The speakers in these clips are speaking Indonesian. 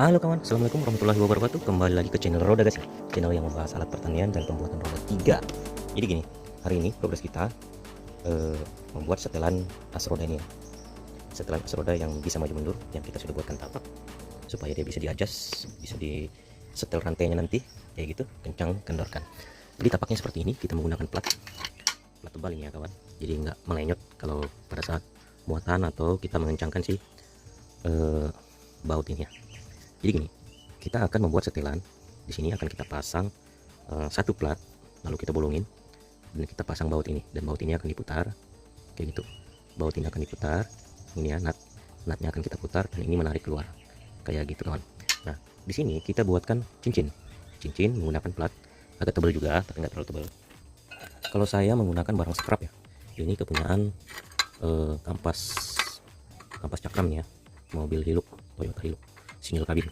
Halo kawan, assalamualaikum warahmatullahi wabarakatuh. Kembali lagi ke channel Roda Gasing, channel yang membahas alat pertanian dan pembuatan roda 3. Jadi gini, hari ini progres kita membuat setelan as roda ini ya. Setelan as roda yang bisa maju mundur, yang kita sudah buatkan tapak supaya dia bisa di-adjust, bisa di setel rantainya nanti kayak gitu, kencang kendorkan. Jadi tapaknya seperti ini, kita menggunakan plat tebal ini ya kawan. Jadi nggak melenyot kalau pada saat muatan atau kita mengencangkan si baut ini ya. Jadi gini, kita akan membuat setelan. Di sini akan kita pasang satu plat, lalu kita bolongin dan kita pasang baut ini, dan baut ini akan diputar kayak gitu. Baut ini akan diputar, ini ya natnya akan kita putar dan ini menarik keluar kayak gitu kawan. Nah, di sini kita buatkan cincin menggunakan plat agak tebal juga, tapi nggak terlalu tebal. Kalau saya menggunakan barang scrap ya, ini kepunyaan kampas cakram ya, mobil Hilux, Toyota Hilux single kabin.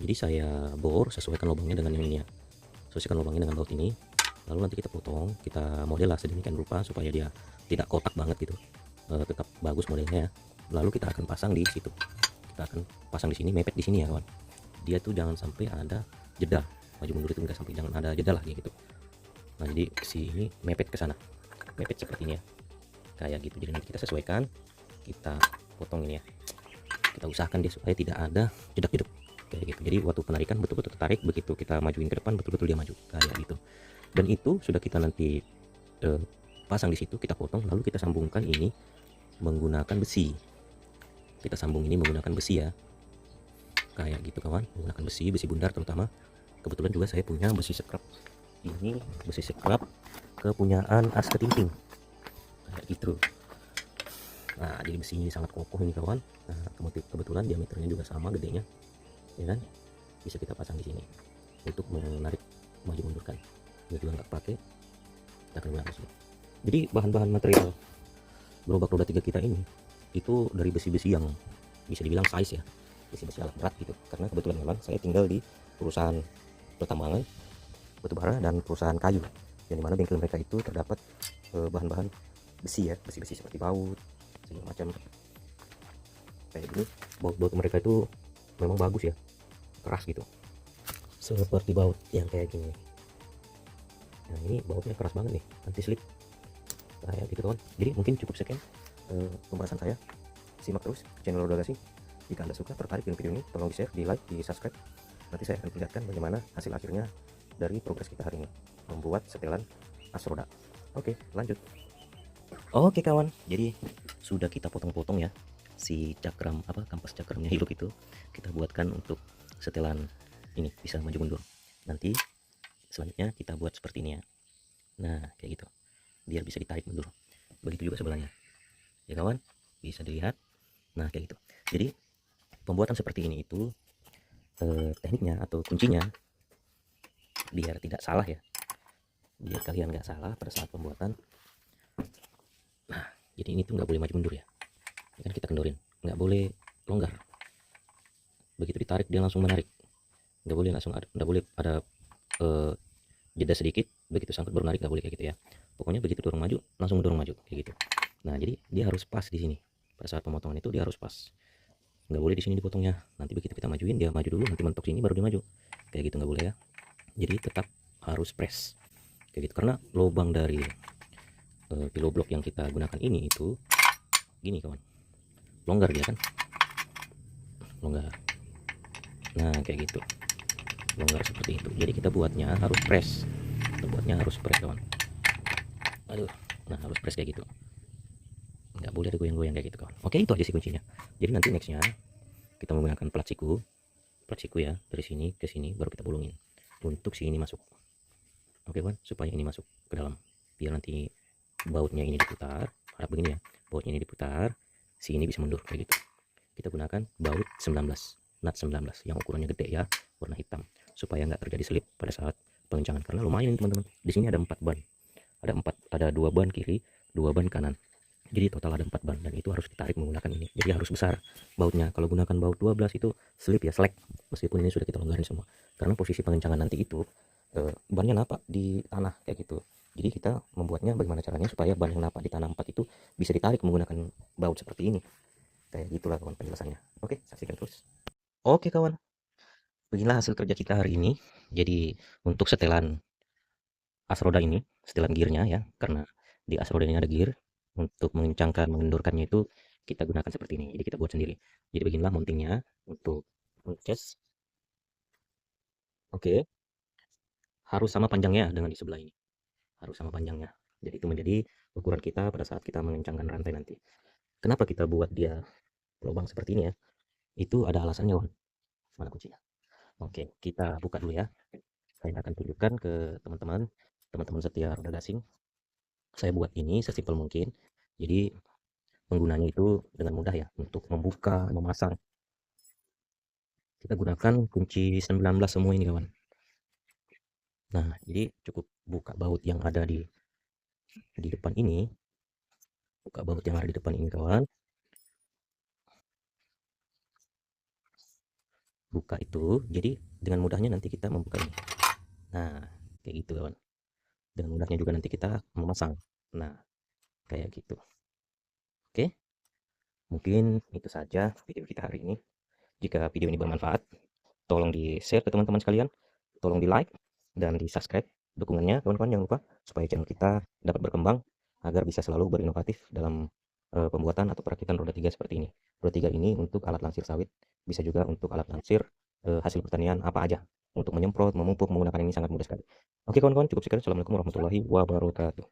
Jadi saya bor, sesuaikan lubangnya dengan yang ini ya, sesuaikan lubangnya dengan baut ini, lalu nanti kita potong, kita model lah sedemikian rupa supaya dia tidak kotak banget gitu, tetap bagus modelnya ya. Lalu kita akan pasang di situ, kita akan pasang di sini, mepet di sini ya kawan. Dia tuh jangan sampai ada jeda, maju mundur itu enggak sampai, jangan ada jeda lah gitu. Nah jadi sini mepet ke sana, mepet seperti ini ya, kayak gitu. Jadi nanti kita sesuaikan, kita potong ini ya, kita usahakan dia supaya tidak ada jedak-jeduk kayak gitu. Jadi waktu penarikan betul-betul tertarik, begitu kita majuin ke depan betul-betul dia maju kayak gitu. Dan itu sudah kita nanti pasang di situ, kita potong, lalu kita sambungkan ini menggunakan besi. Kita sambung ini menggunakan besi ya, kayak gitu kawan, menggunakan besi bundar terutama. Kebetulan juga saya punya besi scrap, ini besi scrap kepunyaan As Ketimping kayak gitu. Nah jadi besi ini sangat kokoh ini kawan. Nah kebetulan diameternya juga sama gedenya ya kan, bisa kita pasang di sini untuk menarik maju mundurkan. Ini juga nggak pakai, kita akan gunakan sini. Jadi bahan-bahan material gerobak roda 3 kita ini itu dari besi-besi yang bisa dibilang size ya, besi-besi alat berat gitu. Karena kebetulan memang saya tinggal di perusahaan pertambangan batubara dan perusahaan kayu, yang dimana bengkel mereka itu terdapat bahan-bahan besi ya, besi-besi seperti baut segala macam kayak gini. Baut mereka itu memang bagus ya, keras gitu, seperti baut yang kayak gini. Nah ini bautnya keras banget nih, anti slip kayak gitu kawan. Jadi mungkin cukup sekian pembahasan saya. Simak terus channel Roda Gasing. Jika anda suka, tertarik dengan video ini, tolong di share, di like, di subscribe. Nanti saya akan perlihatkan bagaimana hasil akhirnya dari progres kita hari ini membuat setelan as roda. Oke, lanjut. Oke kawan, jadi sudah kita potong-potong ya si cakram, kampas cakramnya Hilux itu kita buatkan untuk setelan ini bisa maju mundur. Nanti selanjutnya kita buat seperti ini ya. Nah kayak gitu, biar bisa ditarik mundur. Begitu juga sebelahnya ya kawan, bisa dilihat. Nah kayak gitu. Jadi pembuatan seperti ini itu tekniknya atau kuncinya biar tidak salah ya, biar kalian nggak salah pada saat pembuatan. Nah jadi ini tuh nggak boleh maju mundur ya, ini kan kita kendorin, nggak boleh longgar. Begitu ditarik dia langsung menarik, nggak boleh langsung nggak boleh ada jeda sedikit, begitu sangkut baru narik, nggak boleh kayak gitu ya. Pokoknya begitu dorong maju langsung dorong maju kayak gitu. Nah jadi dia harus pas di sini pada saat pemotongan itu, dia harus pas, nggak boleh di sini dipotongnya. Nanti begitu kita majuin dia maju dulu, nanti mentok sini baru dia maju kayak gitu, nggak boleh ya. Jadi tetap harus press kayak gitu, karena lubang dari pillow block yang kita gunakan ini itu gini kawan, longgar dia kan, longgar. Nah kayak gitu, longgar seperti itu. Jadi kita buatnya harus press, kawan. Aduh, nah harus press kayak gitu, nggak boleh ada goyang-goyang kayak gitu kawan. Oke, itu aja sih kuncinya. Jadi nanti nextnya kita menggunakan plat siku ya, dari sini ke sini baru kita bolongin untuk si ini masuk. Oke kawan, supaya ini masuk ke dalam, biar nanti bautnya ini diputar, harap begini ya, bautnya ini diputar, si ini bisa mundur kayak gitu. Kita gunakan baut 19, nut 19 yang ukurannya gede ya, warna hitam, supaya nggak terjadi slip pada saat pengencangan. Karena lumayan teman-teman, di sini ada 4 ban, ada 2 ban kiri, 2 ban kanan, jadi total ada 4 ban, dan itu harus ditarik menggunakan ini. Jadi harus besar bautnya. Kalau gunakan baut 12 itu slip ya, slack, meskipun ini sudah kita longgarin semua, karena posisi pengencangan nanti itu bannya napak di tanah kayak gitu. Jadi kita membuatnya bagaimana caranya supaya ban yang napak di tanah 4 itu bisa ditarik menggunakan baut seperti ini. Kayak gitulah kawan penjelasannya. Oke, saksikan terus. Oke kawan, Beginilah hasil kerja kita hari ini. Jadi untuk setelan as roda ini, setelan gearnya ya, karena di as roda ini ada gear. Untuk mengencangkan, mengendurkannya itu kita gunakan seperti ini. Jadi kita buat sendiri. Jadi beginilah mountingnya untuk ngecas. Oke, harus sama panjangnya dengan di sebelah ini. Harus sama panjangnya. Jadi itu menjadi ukuran kita pada saat kita mengencangkan rantai nanti. Kenapa kita buat dia lubang seperti ini ya? Itu ada alasannya, Wan. Mana kuncinya? Oke, kita buka dulu ya. Saya akan tunjukkan ke teman-teman, teman-teman setia roda gasing. Saya buat ini sesimpel mungkin. Jadi penggunanya itu dengan mudah ya untuk membuka, memasang. Kita gunakan kunci 19 semua ini kawan. Nah, jadi cukup buka baut yang ada di depan ini. Buka baut yang ada di depan ini kawan. Buka itu. Jadi dengan mudahnya nanti kita membuka ini. Nah, kayak gitu kawan. Dengan mudahnya juga nanti kita memasang. Nah, kayak gitu. Oke, mungkin itu saja video kita hari ini. Jika video ini bermanfaat, tolong di-share ke teman-teman sekalian, tolong di-like dan di-subscribe dukungannya kawan-kawan, jangan lupa supaya channel kita dapat berkembang agar bisa selalu berinovatif dalam pembuatan atau perakitan roda 3 seperti ini. Roda 3 ini untuk alat lansir sawit, bisa juga untuk alat lansir hasil pertanian apa aja. Untuk menyemprot, memupuk menggunakan ini sangat mudah sekali. Oke kawan-kawan, cukup sekian. Assalamualaikum warahmatullahi wabarakatuh.